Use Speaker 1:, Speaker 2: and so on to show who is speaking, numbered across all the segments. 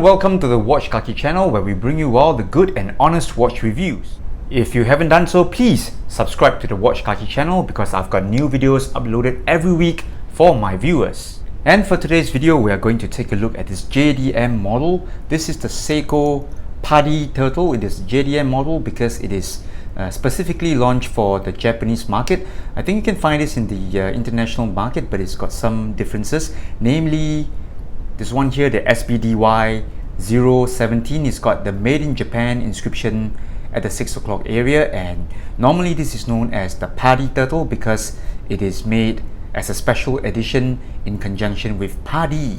Speaker 1: and welcome to the Watch Kaki channel, where we bring you all the good and honest watch reviews. If you haven't done so, please subscribe to the Watch Kaki channel because I've got new videos uploaded every week for my viewers. And for today's video, we are going to take a look at this JDM model. This is the Seiko Padi Turtle. It is JDM model because it is specifically launched for the Japanese market. I think you can find this in the international market, but it's got some differences. Namely, this one here, the SBDY017, it's got the Made in Japan inscription at the 6 o'clock area, and normally this is known as the Padi Turtle because it is made as a special edition in conjunction with Padi.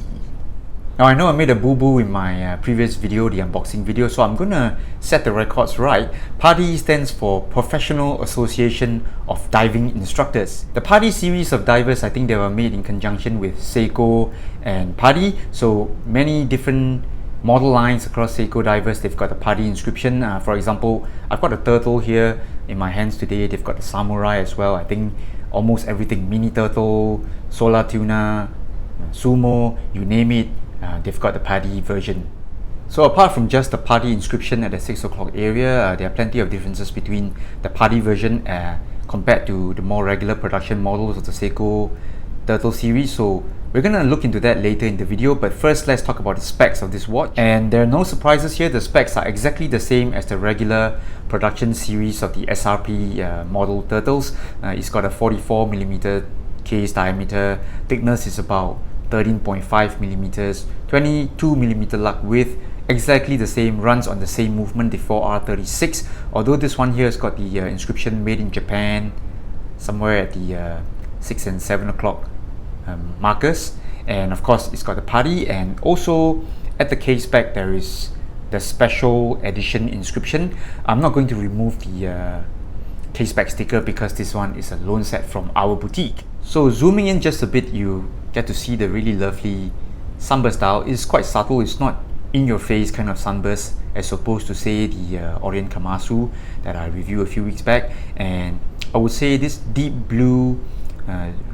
Speaker 1: Now I know I made a boo-boo in my previous video, the unboxing video, so I'm gonna set the records right. Padi stands for Professional Association of Diving Instructors. The Padi series of divers, I think they were made in conjunction with Seiko and Padi, so many different model lines across Seiko divers, they've got the Padi inscription. For example, I've got a turtle here in my hands today. They've got the samurai as well. I think almost everything, mini turtle, solar tuna, sumo, you name it, they've got the Padi version. So apart from just the Padi inscription at the 6 o'clock area, there are plenty of differences between the Padi version compared to the more regular production models of the Seiko Turtle series. So we're gonna look into that later in the video, but first let's talk about the specs of this watch. And there are no surprises here. The specs are exactly the same as the regular production series of the SRP model Turtles. It's got a 44mm case diameter, thickness is about 13.5mm, 22mm lug width, exactly the same, runs on the same movement, the 4R36, although this one here has got the inscription Made in Japan somewhere at the 6 and 7 o'clock markers, and of course it's got the Padi, and also at the case back there is the special edition inscription. I'm not going to remove the case back sticker because this one is a loan set from our boutique. So zooming in just a bit, you get to see the really lovely sunburst style. It's quite subtle, it's not in your face kind of sunburst as opposed to say the Orient Kamasu that I reviewed a few weeks back. And I would say this deep blue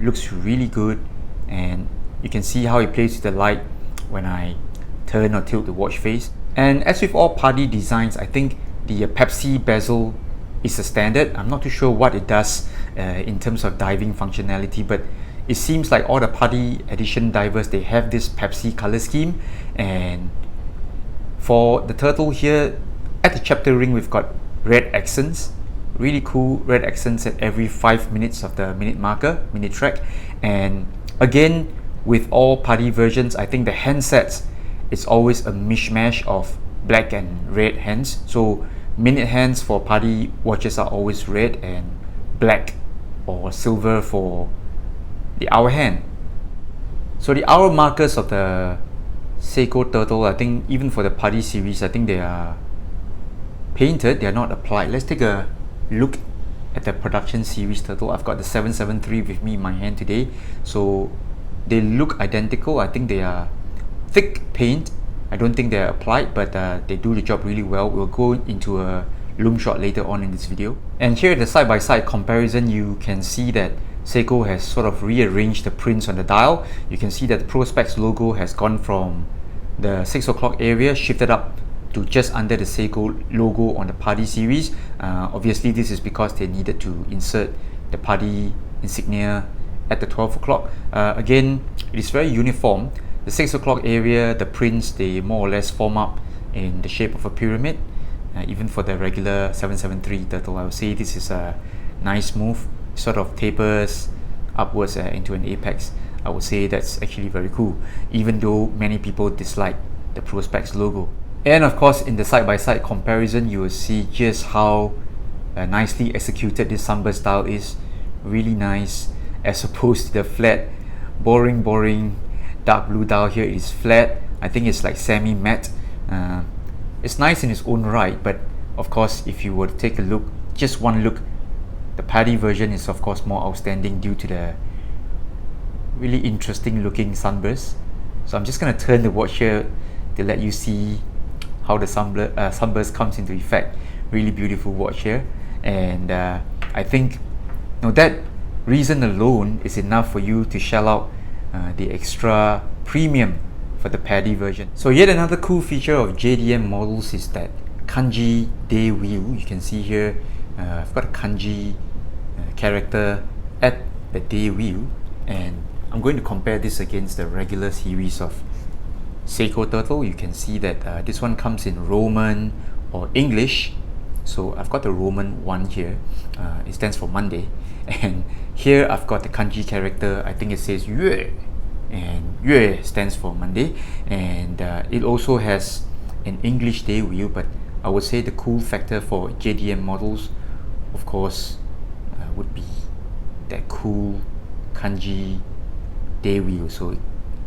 Speaker 1: looks really good, and you can see how it plays with the light when I turn or tilt the watch face. And as with all Padi designs, I think the Pepsi bezel is a standard. I'm not too sure what it does in terms of diving functionality, but it seems like all the Padi edition divers, they have this Pepsi color scheme. And for the turtle here, at the chapter ring we've got red accents, really cool red accents at every 5 minutes of the minute marker, minute track. And again, with all Padi versions, I think the handsets, it's always a mishmash of black and red hands. So minute hands for Padi watches are always red and black or silver for the hour hand. So the hour markers of the Seiko Turtle, I think even for the Padi series, I think they are painted, they are not applied. Let's take a look at the production series Turtle. I've got the 773 with me in my hand today, so they look identical. I think they are thick paint. I don't think they're applied, but they do the job really well. We'll go into a Loom shot later on in this video. And here at the side-by-side comparison, you can see that Seiko has sort of rearranged the prints on the dial. You can see that the Prospex logo has gone from the 6 o'clock area, shifted up to just under the Seiko logo on the Padi series. Obviously this is because they needed to insert the Padi insignia at the 12 o'clock. Again, it is very uniform. The 6 o'clock area, the prints, they more or less form up in the shape of a pyramid. Even for the regular 773 Turtle, I would say this is a nice move. Sort of tapers upwards into an apex. I would say that's actually very cool, even though many people dislike the Prospex logo. And of course, in the side-by-side comparison, you will see just how nicely executed this sunburst style is. Really nice, as opposed to the flat, boring dark blue dial here. It is flat. I think it's like semi-matte. It's nice in its own right, but of course, if you were to take a look, just one look, the Padi version is of course more outstanding due to the really interesting looking sunburst. So I'm just going to turn the watch here to let you see how the sunburst comes into effect. Really beautiful watch here, and I think that reason alone is enough for you to shell out the extra premium for the Padi version. So yet another cool feature of JDM models is that Kanji day wheel. You can see here, I've got a Kanji character at the day wheel, and I'm going to compare this against the regular series of Seiko Turtle. You can see that this one comes in Roman or English. So I've got the Roman one here, it stands for Monday, and here I've got the Kanji character. I think it says Yue, and Yue stands for Monday, and it also has an English day wheel. But I would say the cool factor for JDM models, of course, would be that cool Kanji day wheel. So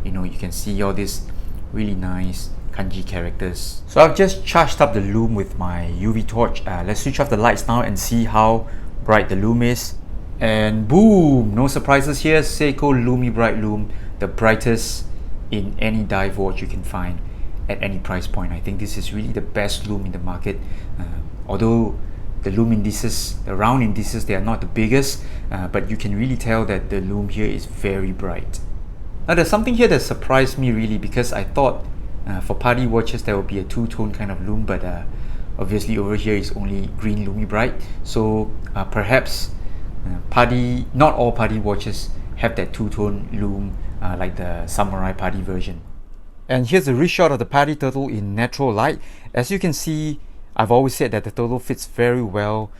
Speaker 1: you can see all these really nice Kanji characters. So I've just charged up the Loom with my UV torch. Let's switch off the lights now and see how bright the Loom is. And boom! No surprises here. Seiko Lumi Bright Loom, the brightest in any dive watch you can find at any price point. I think this is really the best Loom in the market. Although the Loom indices, the round indices, they are not the biggest, but you can really tell that the Loom here is very bright. Now there's something here that surprised me really, because I thought for Padi watches there will be a two-tone kind of Loom, but obviously over here is only green Lumi Bright. So perhaps not all Padi watches have that two-tone Loom like the Samurai Padi version. And here's a reshot of the Padi Turtle in natural light. As you can see, I've always said that the turtle fits very well,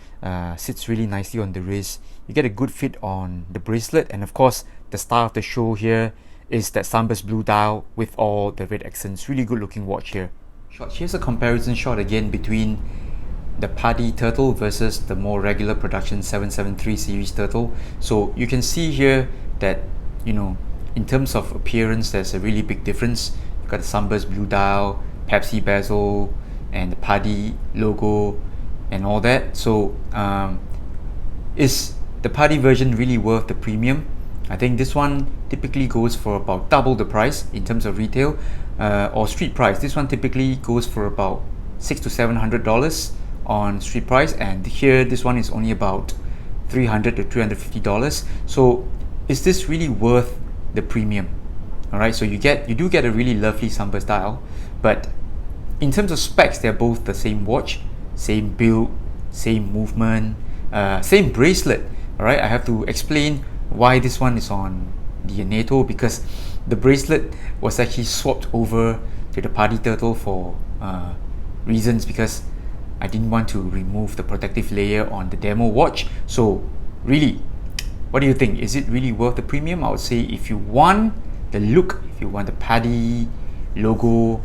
Speaker 1: sits really nicely on the wrist. You get a good fit on the bracelet, and of course the star of the show here is that Sunburst blue dial with all the red accents. Really good looking watch here. Here's a comparison shot again between the Padi Turtle versus the more regular production 773 series Turtle. So you can see here that, in terms of appearance, there's a really big difference. You've got the Sunburst blue dial, Pepsi bezel, and the Padi logo and all that. So is the Padi version really worth the premium? I think this one typically goes for about double the price in terms of retail or street price. This one typically goes for about $600 to $700 on street price, and here this one is only about $300 to $350. So is this really worth the premium? Alright, so you do get a really lovely Sunburst dial, but in terms of specs, they're both the same watch, same build, same movement, same bracelet. Alright, I have to explain why this one is on the NATO, because the bracelet was actually swapped over to the Padi Turtle for reasons, because I didn't want to remove the protective layer on the demo watch. So really, what do you think? Is it really worth the premium? I would say if you want the look, if you want the Padi logo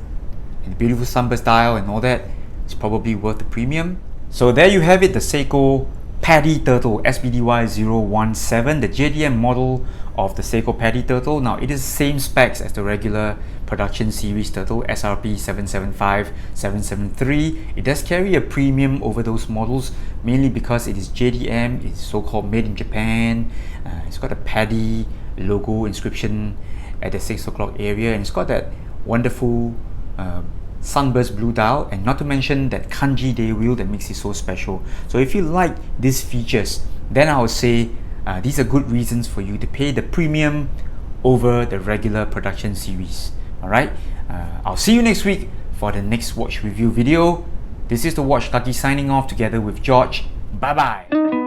Speaker 1: and the beautiful Sunburst dial and all that, it's probably worth the premium. So there you have it, the Seiko Padi Turtle SBDY017, the JDM model of the Seiko Padi Turtle. Now it is the same specs as the regular production series Turtle, SRP 775, 773. It does carry a premium over those models, mainly because it is JDM, it's so-called made in Japan. It's got a Padi logo inscription at the 6 o'clock area, and it's got that wonderful Sunburst blue dial, and not to mention that Kanji day wheel that makes it so special. So if you like these features, then I would say these are good reasons for you to pay the premium over the regular production series. Alright, I'll see you next week for the next watch review video. This is the Watch Kaki signing off together with George. Bye bye.